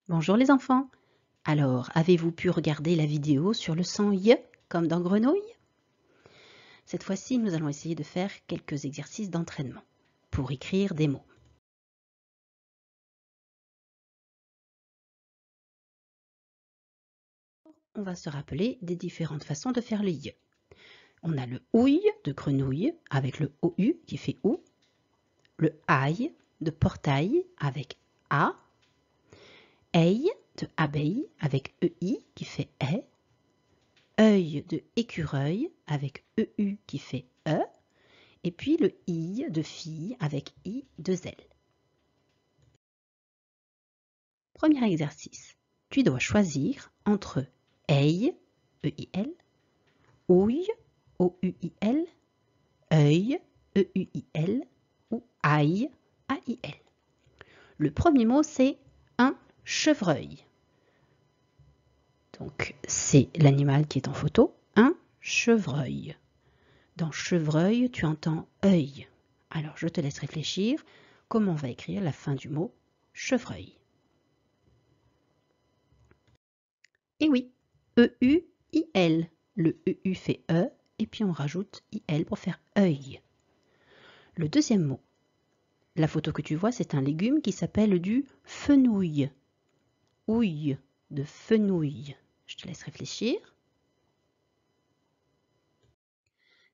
Bonjour les enfants. Alors, avez-vous pu regarder la vidéo sur le son Y comme dans grenouille? Cette fois-ci, nous allons essayer de faire quelques exercices d'entraînement pour écrire des mots. On va se rappeler des différentes façons de faire le Y. On a le ouille de grenouille avec le OU qui fait OU, le aille de portail avec A, aille de abeille avec EI qui fait E, œil de écureuil avec EU qui fait E, et puis le I de fille avec I de L. Premier exercice. Tu dois choisir entre œil, E-I-L, ouille, O-U-I-L, œil, E-U-I-L, ou aille, A-I-L. Le premier mot, c'est un chevreuil. Donc, c'est l'animal qui est en photo, un chevreuil. Dans chevreuil, tu entends œil. Alors, je te laisse réfléchir comment on va écrire la fin du mot chevreuil. Et oui, E-U-I-L. Le EU fait E, et puis on rajoute IL pour faire œil. Le deuxième mot, la photo que tu vois, c'est un légume qui s'appelle du fenouil. Ouille de fenouil. Je te laisse réfléchir.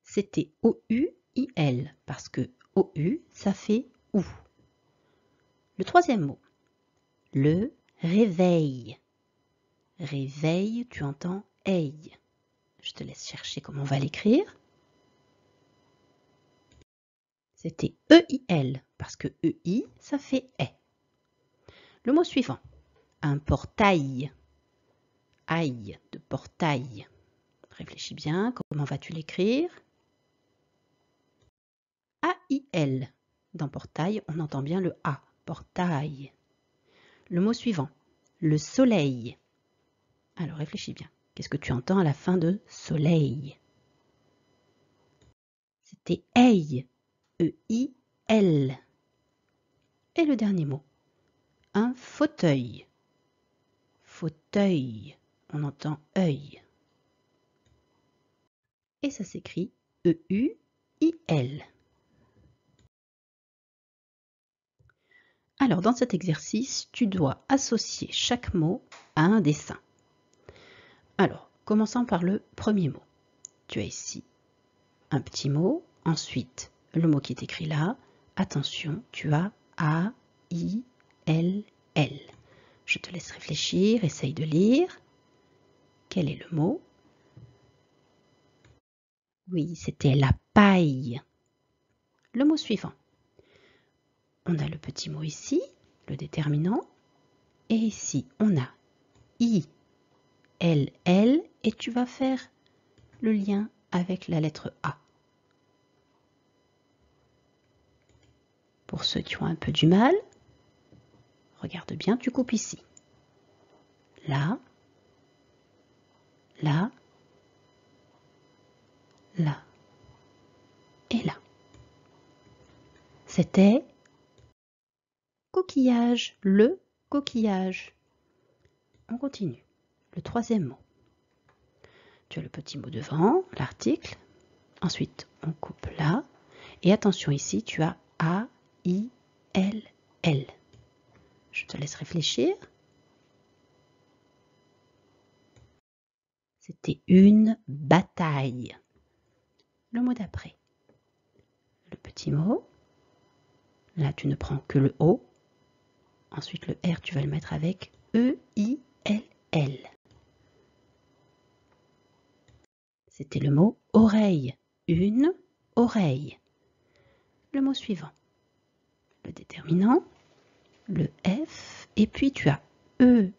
C'était O-U-I-L, parce que O-U, ça fait OU. Le troisième mot, le réveil. Réveil, tu entends eille. Je te laisse chercher comment on va l'écrire. C'était E-I-L, parce que E-I, ça fait E. Le mot suivant, un portail. Aille de portail. Réfléchis bien, comment vas-tu l'écrire? A-I-L. Dans portail, on entend bien le A, portail. Le mot suivant, le soleil. Alors réfléchis bien, qu'est-ce que tu entends à la fin de soleil? C'était eille, E-I-L. Et le dernier mot, un fauteuil. Fauteuil, on entend œil. Et ça s'écrit E-U-I-L. Alors, dans cet exercice, tu dois associer chaque mot à un dessin. Alors, commençons par le premier mot. Tu as ici un petit mot, ensuite le mot qui est écrit là. Attention, tu as A, I, L, L. Je te laisse réfléchir, essaye de lire. Quel est le mot? Oui, c'était la paille. Le mot suivant. On a le petit mot ici, le déterminant. Et ici, on a I, L, L. Et tu vas faire le lien avec la lettre A. Pour ceux qui ont un peu du mal, regarde bien, tu coupes ici. Là, là, là et là. C'était coquillage, le coquillage. On continue. Le troisième mot. Tu as le petit mot devant, l'article. Ensuite, on coupe là. Et attention ici, tu as A, I, L, L. Je te laisse réfléchir. C'était une bataille. Le mot d'après. Le petit mot. Là, tu ne prends que le O. Ensuite, le R, tu vas le mettre avec E-I-L-L. C'était le mot oreille. Une oreille. Le mot suivant. Le déterminant. Le F. Et puis, tu as E-U-I-L-L.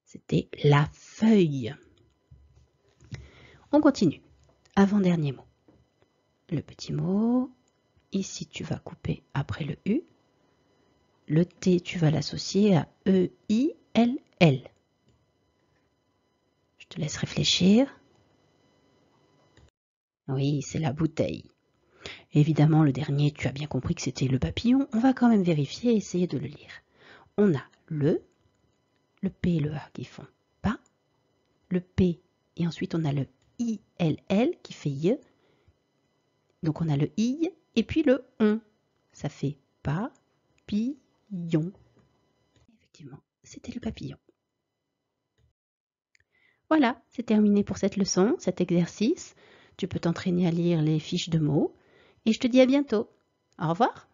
C'était la feuille. On continue. Avant-dernier mot. Le petit mot. Ici, tu vas couper après le U. Le T, tu vas l'associer à E-I-L-L. Je te laisse réfléchir. Oui, c'est la bouteille. Évidemment, le dernier, tu as bien compris que c'était le papillon. On va quand même vérifier et essayer de le lire. On a le P et le A qui font pas, le P et ensuite on a le ILL qui fait Y. Donc on a le I et puis le on. Ça fait papillon. Effectivement, c'était le papillon. Voilà, c'est terminé pour cette leçon, cet exercice. Tu peux t'entraîner à lire les fiches de mots et je te dis à bientôt. Au revoir.